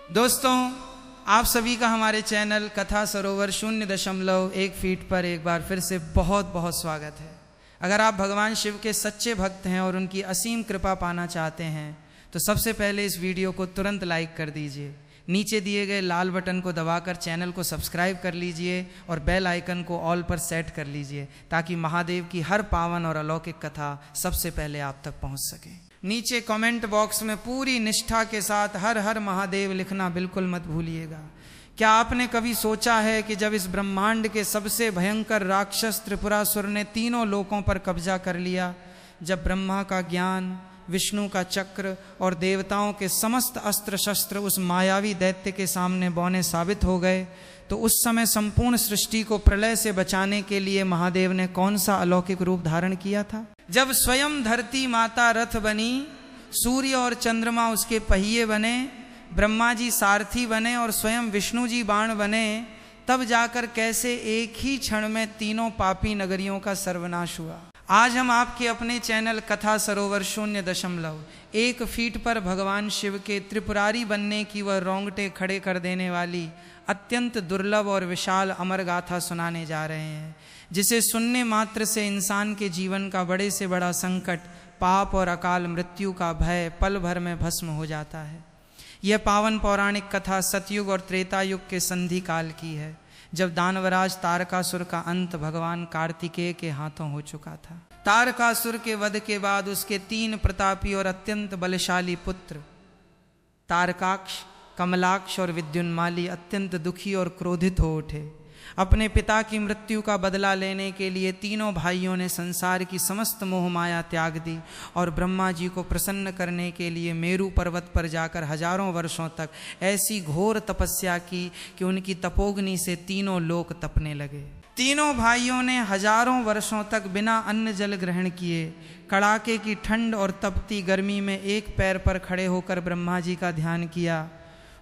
दोस्तों, आप सभी का हमारे चैनल कथा सरोवर 0.1 फीट पर एक बार फिर से बहुत बहुत स्वागत है। अगर आप भगवान शिव के सच्चे भक्त हैं और उनकी असीम कृपा पाना चाहते हैं तो सबसे पहले इस वीडियो को तुरंत लाइक कर दीजिए। नीचे दिए गए लाल बटन को दबाकर चैनल को सब्सक्राइब कर लीजिए और बेल आइकन को ऑल पर सेट कर लीजिए ताकि महादेव की हर पावन और अलौकिक कथा सबसे पहले आप तक पहुंच सके। नीचे कमेंट बॉक्स में पूरी निष्ठा के साथ हर हर महादेव लिखना बिल्कुल मत भूलिएगा। क्या आपने कभी सोचा है कि जब इस ब्रह्मांड के सबसे भयंकर राक्षस त्रिपुरासुर ने तीनों लोकों पर कब्जा कर लिया, जब ब्रह्मा का ज्ञान, विष्णु का चक्र और देवताओं के समस्त अस्त्र शस्त्र उस मायावी दैत्य के सामने बौने साबित हो गए, तो उस समय संपूर्ण सृष्टि को प्रलय से बचाने के लिए महादेव ने कौन सा अलौकिक रूप धारण किया था? जब स्वयं धरती माता रथ बनी, सूर्य और चंद्रमा उसके पहिए बने, ब्रह्मा जी सारथी बने और स्वयं विष्णु जी बाण बने, तब जाकर कैसे एक ही क्षण में तीनों पापी नगरियों का सर्वनाश हुआ। आज हम आपके अपने चैनल कथा सरोवर 0.1 फीट पर भगवान शिव के त्रिपुरारी बनने की वह रोंगटे खड़े कर देने वाली अत्यंत दुर्लभ और विशाल अमर गाथा सुनाने जा रहे हैं, जिसे सुनने मात्र से इंसान के जीवन का बड़े से बड़ा संकट, पाप और अकाल मृत्यु का भय पल भर में भस्म हो जाता है। यह पावन पौराणिक कथा सतयुग और त्रेता युग के संधि काल की है, जब दानवराज तारकासुर का अंत भगवान कार्तिकेय के हाथों हो चुका था। तारकासुर के वध के बाद उसके 3 प्रतापी और अत्यंत बलशाली पुत्र तारकाक्ष, कमलाक्ष और विद्युन्माली अत्यंत दुखी और क्रोधित हो उठे। अपने पिता की मृत्यु का बदला लेने के लिए तीनों भाइयों ने संसार की समस्त मोह माया त्याग दी और ब्रह्मा जी को प्रसन्न करने के लिए मेरू पर्वत पर जाकर हजारों वर्षों तक ऐसी घोर तपस्या की कि उनकी तपोग्नि से तीनों लोक तपने लगे। तीनों भाइयों ने हजारों वर्षों तक बिना अन्न जल ग्रहण किए कड़ाके की ठंड और तपती गर्मी में एक पैर पर खड़े होकर ब्रह्मा जी का ध्यान किया।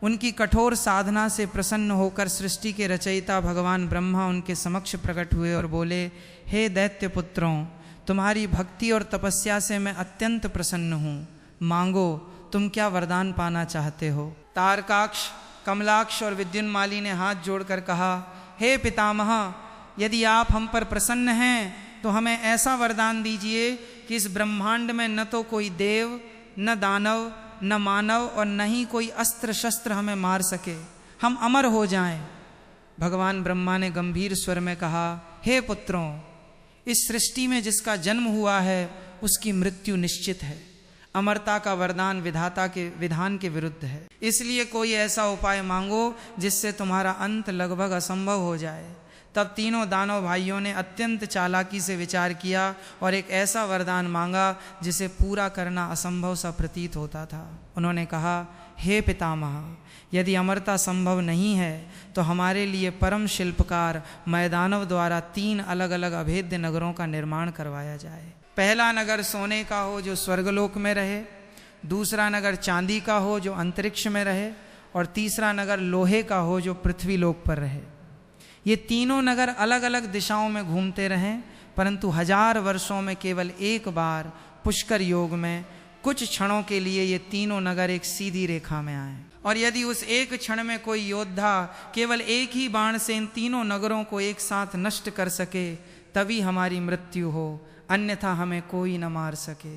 उनकी कठोर साधना से प्रसन्न होकर सृष्टि के रचयिता भगवान ब्रह्मा उनके समक्ष प्रकट हुए और बोले, हे दैत्य पुत्रों, तुम्हारी भक्ति और तपस्या से मैं अत्यंत प्रसन्न हूँ। मांगो, तुम क्या वरदान पाना चाहते हो? तारकाक्ष, कमलाक्ष और विद्युन्माली ने हाथ जोड़कर कहा, हे पितामह, यदि आप हम पर प्रसन्न हैं तो हमें ऐसा वरदान दीजिए कि इस ब्रह्मांड में न तो कोई देव, न दानव, न मानव और न ही कोई अस्त्र शस्त्र हमें मार सके, हम अमर हो जाएं। भगवान ब्रह्मा ने गंभीर स्वर में कहा, हे पुत्रों, इस सृष्टि में जिसका जन्म हुआ है उसकी मृत्यु निश्चित है। अमरता का वरदान विधाता के विधान के विरुद्ध है, इसलिए कोई ऐसा उपाय मांगो जिससे तुम्हारा अंत लगभग असंभव हो जाए। तब तीनों दानव भाइयों ने अत्यंत चालाकी से विचार किया और एक ऐसा वरदान मांगा जिसे पूरा करना असंभव सा प्रतीत होता था। उन्होंने कहा, हे पितामह, यदि अमरता संभव नहीं है तो हमारे लिए परम शिल्पकार मैदानव द्वारा 3 अलग अलग अभेद्य नगरों का निर्माण करवाया जाए। पहला नगर सोने का हो जो स्वर्गलोक में रहे, दूसरा नगर चांदी का हो जो अंतरिक्ष में रहे, और तीसरा नगर लोहे का हो जो पृथ्वी लोक पर रहे। ये तीनों नगर अलग अलग दिशाओं में घूमते रहें, परंतु 1000 वर्षों में केवल एक बार पुष्कर योग में कुछ क्षणों के लिए ये तीनों नगर एक सीधी रेखा में आए, और यदि उस एक क्षण में कोई योद्धा केवल एक ही बाण से इन तीनों नगरों को एक साथ नष्ट कर सके तभी हमारी मृत्यु हो, अन्यथा हमें कोई न मार सके।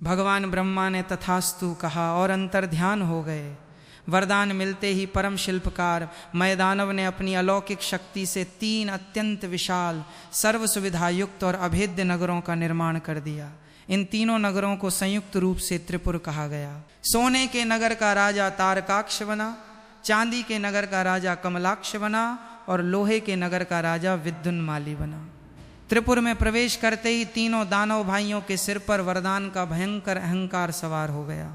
भगवान ब्रह्मा ने तथास्तु कहा और अंतर्ध्यान हो गए। वरदान मिलते ही परम शिल्पकार मैदानव ने अपनी अलौकिक शक्ति से 3 अत्यंत विशाल, सर्व सुविधा युक्त और अभेद्य नगरों का निर्माण कर दिया। इन तीनों नगरों को संयुक्त रूप से त्रिपुर कहा गया। सोने के नगर का राजा तारकाक्ष बना, चांदी के नगर का राजा कमलाक्ष बना और लोहे के नगर का राजा विद्युन्माली बना। त्रिपुर में प्रवेश करते ही तीनों दानव भाइयों के सिर पर वरदान का भयंकर अहंकार सवार हो गया।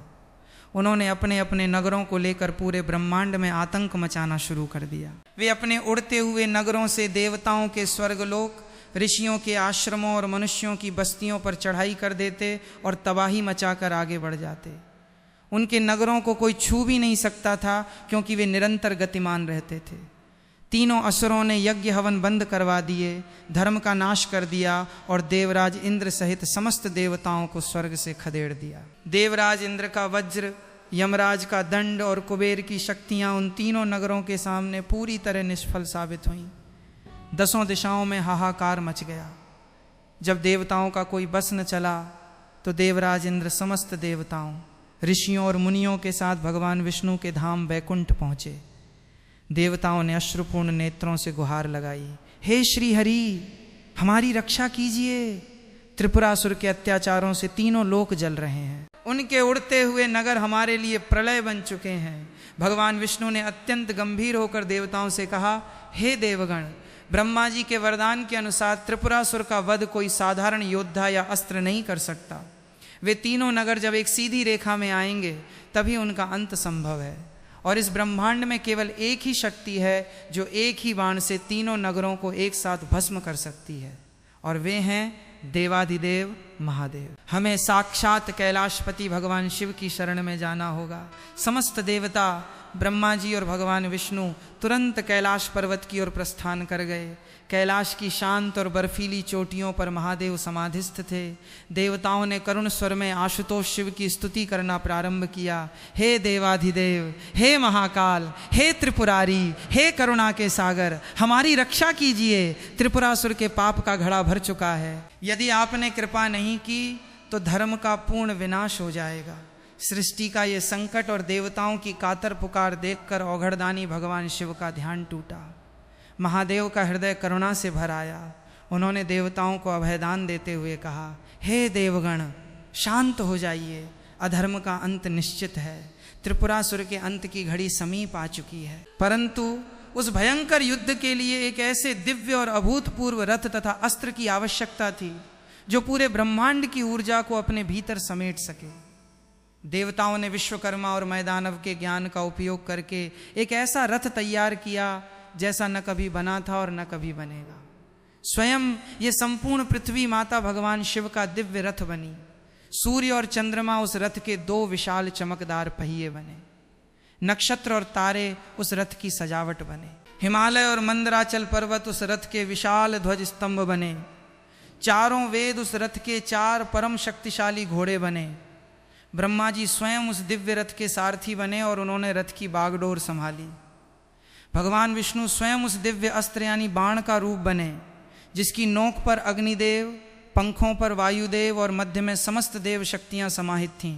उन्होंने अपने अपने नगरों को लेकर पूरे ब्रह्मांड में आतंक मचाना शुरू कर दिया। वे अपने उड़ते हुए नगरों से देवताओं के स्वर्गलोक, ऋषियों के आश्रमों और मनुष्यों की बस्तियों पर चढ़ाई कर देते और तबाही मचाकर आगे बढ़ जाते। उनके नगरों को कोई छू भी नहीं सकता था क्योंकि वे निरंतर गतिमान रहते थे। तीनों असुरों ने यज्ञ हवन बंद करवा दिए, धर्म का नाश कर दिया और देवराज इंद्र सहित समस्त देवताओं को स्वर्ग से खदेड़ दिया। देवराज इंद्र का वज्र यमराज का दंड और कुबेर की शक्तियां उन तीनों नगरों के सामने पूरी तरह निष्फल साबित हुईं। 10 दिशाओं में हाहाकार मच गया। जब देवताओं का कोई बस न चला तो देवराज इंद्र समस्त देवताओं, ऋषियों और मुनियों के साथ भगवान विष्णु के धाम वैकुंठ पहुँचे। देवताओं ने अश्रुपूर्ण नेत्रों से गुहार लगाई, हे श्री हरि हमारी रक्षा कीजिए। त्रिपुरासुर के अत्याचारों से तीनों लोक जल रहे हैं, उनके उड़ते हुए नगर हमारे लिए प्रलय बन चुके हैं। भगवान विष्णु ने अत्यंत गंभीर होकर देवताओं से कहा, हे देवगण, ब्रह्मा जी के वरदान के अनुसार त्रिपुरासुर का वध कोई साधारण योद्धा या अस्त्र नहीं कर सकता। वे तीनों नगर जब एक सीधी रेखा में आएंगे तभी उनका अंत संभव है, और इस ब्रह्मांड में केवल एक ही शक्ति है जो एक ही बाण से तीनों नगरों को एक साथ भस्म कर सकती है, और वे हैं देवाधिदेव महादेव। हमें साक्षात कैलाशपति भगवान शिव की शरण में जाना होगा। समस्त देवता, ब्रह्मा जी और भगवान विष्णु तुरंत कैलाश पर्वत की ओर प्रस्थान कर गए। कैलाश की शांत और बर्फीली चोटियों पर महादेव समाधिस्थ थे। देवताओं ने करुण स्वर में आशुतोष शिव की स्तुति करना प्रारंभ किया। हे देवाधिदेव, हे महाकाल, हे त्रिपुरारी, हे करुणा के सागर, हमारी रक्षा कीजिए। त्रिपुरासुर के पाप का घड़ा भर चुका है। यदि आपने कृपा नहीं की तो धर्म का पूर्ण विनाश हो जाएगा। सृष्टि का ये संकट और देवताओं की कातर पुकार देखकर औघड़दानी भगवान शिव का ध्यान टूटा। महादेव का हृदय करुणा से भर आया। उन्होंने देवताओं को अभयदान देते हुए कहा, हे देवगण, शांत हो जाइए, अधर्म का अंत निश्चित है। त्रिपुरासुर के अंत की घड़ी समीप आ चुकी है। परंतु उस भयंकर युद्ध के लिए एक ऐसे दिव्य और अभूतपूर्व रथ तथा अस्त्र की आवश्यकता थी जो पूरे ब्रह्मांड की ऊर्जा को अपने भीतर समेट सके। देवताओं ने विश्वकर्मा और मैदानव के ज्ञान का उपयोग करके एक ऐसा रथ तैयार किया जैसा न कभी बना था और न कभी बनेगा। स्वयं ये संपूर्ण पृथ्वी माता भगवान शिव का दिव्य रथ बनी। सूर्य और चंद्रमा उस रथ के 2 विशाल चमकदार पहिए बने। नक्षत्र और तारे उस रथ की सजावट बने। हिमालय और मंदराचल पर्वत उस रथ के विशाल ध्वज स्तंभ बने। चारों वेद उस रथ के 4 परम शक्तिशाली घोड़े बने। ब्रह्मा जी स्वयं उस दिव्य रथ के सारथी बने और उन्होंने रथ की बागडोर संभाली। भगवान विष्णु स्वयं उस दिव्य अस्त्र यानी बाण का रूप बने, जिसकी नोक पर अग्निदेव, पंखों पर वायुदेव और मध्य में समस्त देव शक्तियां समाहित थीं।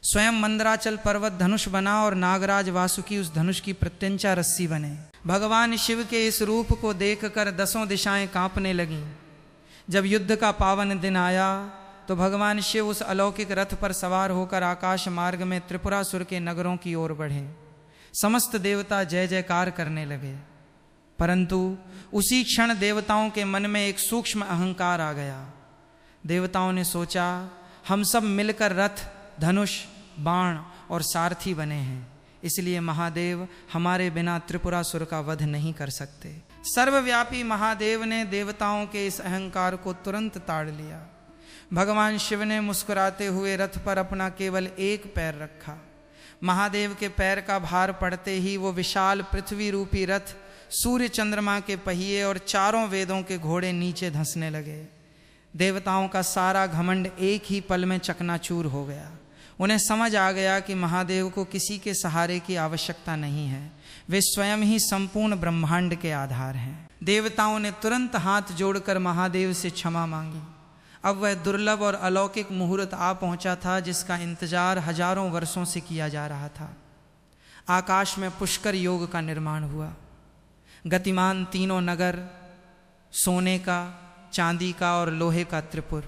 स्वयं मंदराचल पर्वत धनुष बना और नागराज वासुकी उस धनुष की प्रत्यंचा रस्सी बने। भगवान शिव के इस रूप को देखकर 10 दिशाएं कांपने लगीं। जब युद्ध का पावन दिन आया तो भगवान शिव उस अलौकिक रथ पर सवार होकर आकाश मार्ग में त्रिपुरासुर के नगरों की ओर बढ़े। समस्त देवता जय जयकार करने लगे। परंतु उसी क्षण देवताओं के मन में एक सूक्ष्म अहंकार आ गया। देवताओं ने सोचा, हम सब मिलकर रथ, धनुष, बाण और सारथी बने हैं, इसलिए महादेव हमारे बिना त्रिपुरासुर का वध नहीं कर सकते। सर्वव्यापी महादेव ने देवताओं के इस अहंकार को तुरंत ताड़ लिया। भगवान शिव ने मुस्कुराते हुए रथ पर अपना केवल एक पैर रखा। महादेव के पैर का भार पड़ते ही वो विशाल पृथ्वी रूपी रथ, सूर्य चंद्रमा के पहिए और 4 वेदों के घोड़े नीचे धंसने लगे। देवताओं का सारा घमंड एक ही पल में चकनाचूर हो गया। उन्हें समझ आ गया कि महादेव को किसी के सहारे की आवश्यकता नहीं है, वे स्वयं ही संपूर्ण ब्रह्मांड के आधार हैं। देवताओं ने तुरंत हाथ जोड़कर महादेव से क्षमा मांगी। अब वह दुर्लभ और अलौकिक मुहूर्त आ पहुंचा था जिसका इंतजार हजारों वर्षों से किया जा रहा था। आकाश में पुष्कर योग का निर्माण हुआ। गतिमान 3 नगर, सोने का, चांदी का और लोहे का त्रिपुर,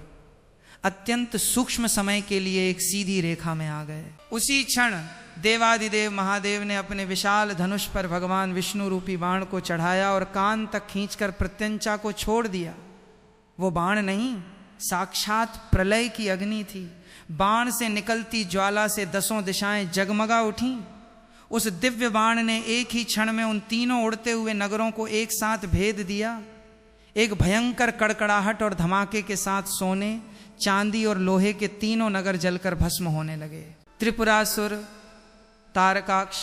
अत्यंत सूक्ष्म समय के लिए एक सीधी रेखा में आ गए। उसी क्षण देवाधिदेव महादेव ने अपने विशाल धनुष पर भगवान विष्णु रूपी बाण को चढ़ाया और कान तक खींचकर प्रत्यंचा को छोड़ दिया। वो बाण नहीं, साक्षात प्रलय की अग्नि थी। बाण से निकलती ज्वाला से 10 दिशाएं जगमगा उठीं। उस दिव्य बाण ने एक ही क्षण में उन तीनों उड़ते हुए नगरों को एक साथ भेद दिया। एक भयंकर कड़कड़ाहट और धमाके के साथ सोने, चांदी और लोहे के 3 नगर जलकर भस्म होने लगे। त्रिपुरासुर, तारकाक्ष,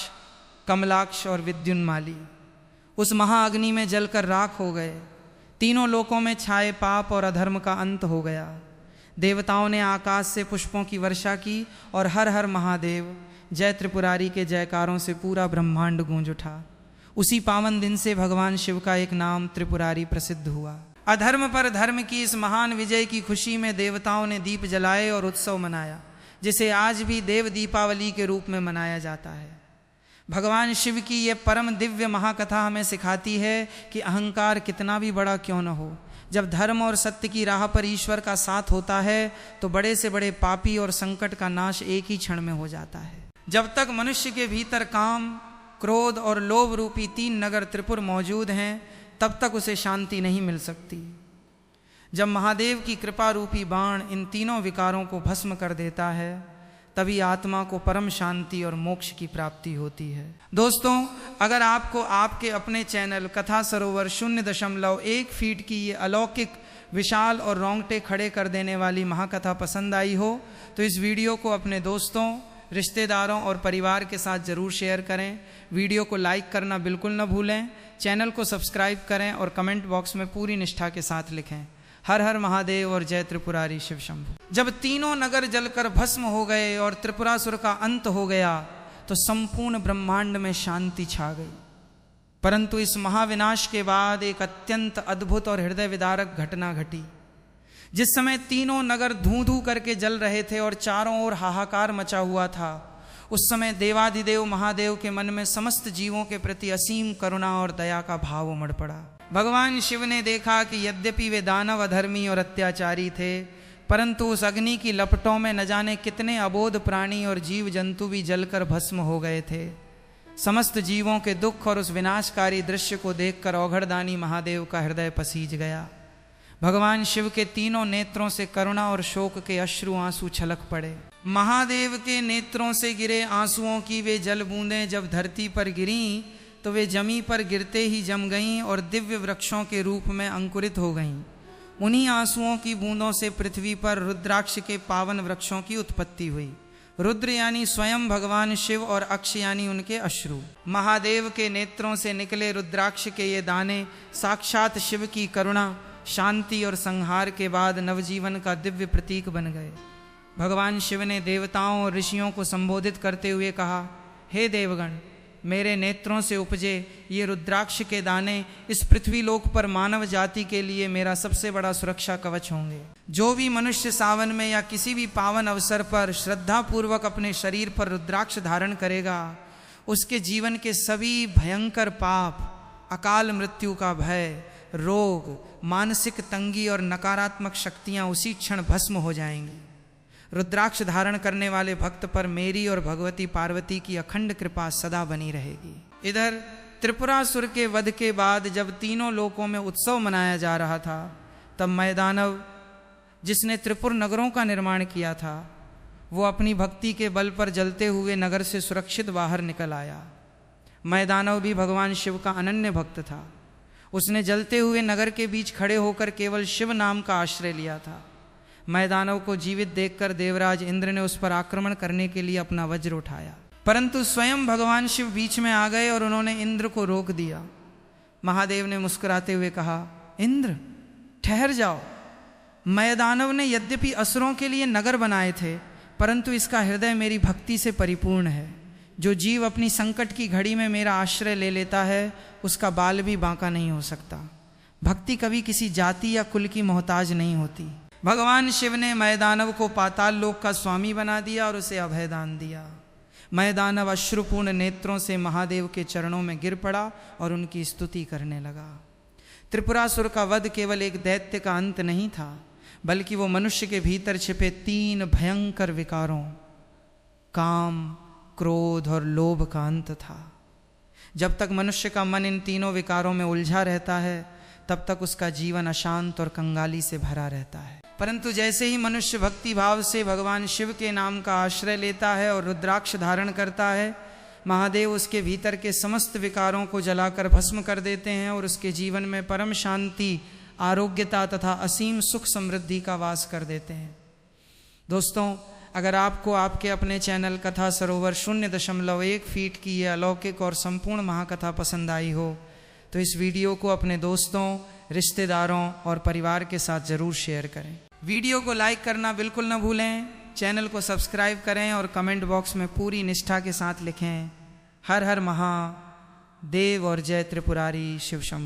कमलाक्ष और विद्युन्माली उस महाअग्नि में जलकर राख हो गए। 3 लोकों में छाए पाप और अधर्म का अंत हो गया। देवताओं ने आकाश से पुष्पों की वर्षा की और हर हर महादेव जय त्रिपुरारी के जयकारों से पूरा ब्रह्मांड गूंज उठा। उसी पावन दिन से भगवान शिव का एक नाम त्रिपुरारी प्रसिद्ध हुआ। अधर्म पर धर्म की इस महान विजय की खुशी में देवताओं ने दीप जलाए और उत्सव मनाया, जिसे आज भी देव दीपावली के रूप में मनाया जाता है। भगवान शिव की यह परम दिव्य महाकथा हमें सिखाती है कि अहंकार कितना भी बड़ा क्यों न हो, जब धर्म और सत्य की राह पर ईश्वर का साथ होता है तो बड़े से बड़े पापी और संकट का नाश एक ही क्षण में हो जाता है। जब तक मनुष्य के भीतर काम, क्रोध और लोभ रूपी 3 नगर त्रिपुर मौजूद हैं, तब तक उसे शांति नहीं मिल सकती। जब महादेव की कृपा रूपी बाण इन तीनों विकारों को भस्म कर देता है, तभी आत्मा को परम शांति और मोक्ष की प्राप्ति होती है। दोस्तों, अगर आपको आपके अपने चैनल कथा सरोवर 0.1 फीट की ये अलौकिक, विशाल और रोंगटे खड़े कर देने वाली महाकथा पसंद आई हो तो इस वीडियो को अपने दोस्तों, रिश्तेदारों और परिवार के साथ ज़रूर शेयर करें। वीडियो को लाइक करना बिल्कुल न भूलें। चैनल को सब्सक्राइब करें और कमेंट बॉक्स में पूरी निष्ठा के साथ लिखें हर हर महादेव और जय त्रिपुरारी शिव शंभु। जब तीनों नगर जलकर भस्म हो गए और त्रिपुरासुर का अंत हो गया तो संपूर्ण ब्रह्मांड में शांति छा गई। परंतु इस महाविनाश के बाद एक अत्यंत अद्भुत और हृदय विदारक घटना घटी। जिस समय तीनों नगर धूं धूं करके जल रहे थे और चारों ओर हाहाकार मचा हुआ था, उस समय देवाधिदेव महादेव के मन में समस्त जीवों के प्रति असीम करुणा और दया का भाव उमड़ पड़ा। भगवान शिव ने देखा कि यद्यपि वे दानव, अधर्मी और अत्याचारी थे, परंतु उस अग्नि की लपटों में न जाने कितने अबोध प्राणी और जीव जंतु भी जलकर भस्म हो गए थे। समस्त जीवों के दुख और उस विनाशकारी दृश्य को देखकर औघड़दानी महादेव का हृदय पसीज गया। भगवान शिव के तीनों नेत्रों से करुणा और शोक के अश्रु आंसू छलक पड़े। महादेव के नेत्रों से गिरे आंसुओं की वे जल बूंदें जब धरती पर गिरीं तो वे जमी पर गिरते ही जम गईं और दिव्य वृक्षों के रूप में अंकुरित हो गईं। उन्हीं आंसुओं की बूंदों से पृथ्वी पर रुद्राक्ष के पावन वृक्षों की उत्पत्ति हुई। रुद्र यानी स्वयं भगवान शिव और अक्ष यानी उनके अश्रु। महादेव के नेत्रों से निकले रुद्राक्ष के ये दाने साक्षात शिव की करुणा, शांति और संहार के बाद नवजीवन का दिव्य प्रतीक बन गए। भगवान शिव ने देवताओं और ऋषियों को संबोधित करते हुए कहा, हे देवगण, मेरे नेत्रों से उपजे ये रुद्राक्ष के दाने इस पृथ्वी लोक पर मानव जाति के लिए मेरा सबसे बड़ा सुरक्षा कवच होंगे। जो भी मनुष्य सावन में या किसी भी पावन अवसर पर श्रद्धा पूर्वक अपने शरीर पर रुद्राक्ष धारण करेगा, उसके जीवन के सभी भयंकर पाप, अकाल मृत्यु का भय, रोग, मानसिक तंगी और नकारात्मक शक्तियां उसी क्षण भस्म हो जाएंगी। रुद्राक्ष धारण करने वाले भक्त पर मेरी और भगवती पार्वती की अखंड कृपा सदा बनी रहेगी। इधर त्रिपुरासुर के वध के बाद जब तीनों लोकों में उत्सव मनाया जा रहा था, तब मैदानव, जिसने त्रिपुर नगरों का निर्माण किया था, वो अपनी भक्ति के बल पर जलते हुए नगर से सुरक्षित बाहर निकल आया। मैदानव भी भगवान शिव का अनन्य भक्त था। उसने जलते हुए नगर के बीच खड़े होकर केवल शिव नाम का आश्रय लिया था। मैदानव को जीवित देखकर देवराज इंद्र ने उस पर आक्रमण करने के लिए अपना वज्र उठाया, परंतु स्वयं भगवान शिव बीच में आ गए और उन्होंने इंद्र को रोक दिया। महादेव ने मुस्कुराते हुए कहा, इंद्र ठहर जाओ। मैदानव ने यद्यपि असुरों के लिए नगर बनाए थे, परंतु इसका हृदय मेरी भक्ति से परिपूर्ण है। जो जीव अपनी संकट की घड़ी में मेरा आश्रय ले लेता है, उसका बाल भी बांका नहीं हो सकता। भक्ति कभी किसी जाति या कुल की मोहताज नहीं होती। भगवान शिव ने मैदानव को पाताल लोक का स्वामी बना दिया और उसे अभयदान दिया। मैदानव अश्रुपूर्ण नेत्रों से महादेव के चरणों में गिर पड़ा और उनकी स्तुति करने लगा। त्रिपुरासुर का वध केवल एक दैत्य का अंत नहीं था, बल्कि वो मनुष्य के भीतर छिपे 3 भयंकर विकारों, काम, क्रोध और लोभ का अंत था। जब तक मनुष्य का मन इन तीनों विकारों में उलझा रहता है, तब तक उसका जीवन अशांत और कंगाली से भरा रहता है। परंतु जैसे ही मनुष्य भक्ति भाव से भगवान शिव के नाम का आश्रय लेता है और रुद्राक्ष धारण करता है, महादेव उसके भीतर के समस्त विकारों को जलाकर भस्म कर देते हैं और उसके जीवन में परम शांति, आरोग्यता तथा असीम सुख समृद्धि का वास कर देते हैं। दोस्तों, अगर आपको आपके अपने चैनल कथा सरोवर 0.1 फीट की ये अलौकिक और संपूर्ण महाकथा पसंद आई हो तो इस वीडियो को अपने दोस्तों, रिश्तेदारों और परिवार के साथ ज़रूर शेयर करें। वीडियो को लाइक करना बिल्कुल न भूलें, चैनल को सब्सक्राइब करें और कमेंट बॉक्स में पूरी निष्ठा के साथ लिखें, हर हर महादेव और जय त्रिपुरारी शिव शंभु।